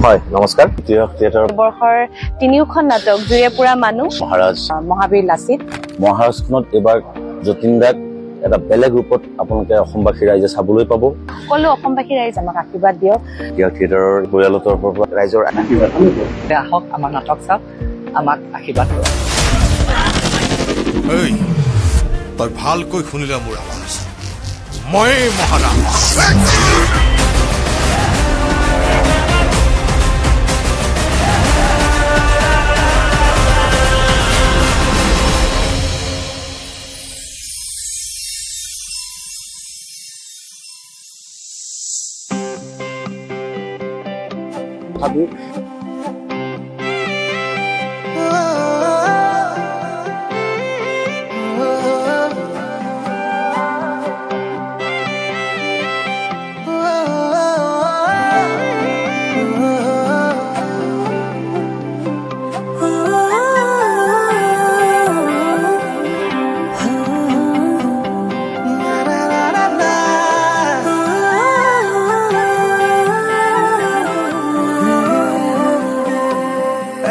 হয় নমস্কাৰ থিয়েটাৰ বৰ্ষৰ তিনিওখন নাটক জুয়ে পুৰা মানুহ মহাৰাজ মহাবীৰ লাচিত মহাৰাজখনত এবাৰ যতীন দাক এটা বেলেগ ৰূপত আপোনালোকে অসমবাসী ৰাইজে চাবলৈ পাব সকলো অসমবাসী ৰাইজ আমাক আশীৰ্বাদ দিয়ক থিয়েটাৰৰ পৰিয়ালৰ তৰফৰ পৰা ৰাইজৰ আশীৰ্বাদ আহক আমাৰ নাটক চাওক আমাক আশীৰ্বাদ কৰক তই ভালকৈ শুনিলে মোৰ আৱাজ মই মহাৰাজ ভাবি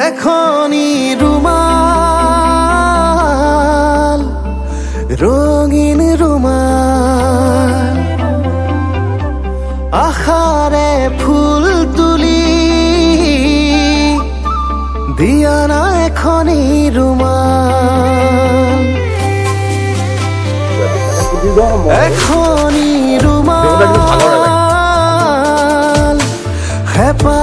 এখনি ৰুমাল ৰঙিন ৰুমাল আখাৰে ফুল তুলি দিয়া না এখনি ৰুমাল এখনি ৰুমাল হেপা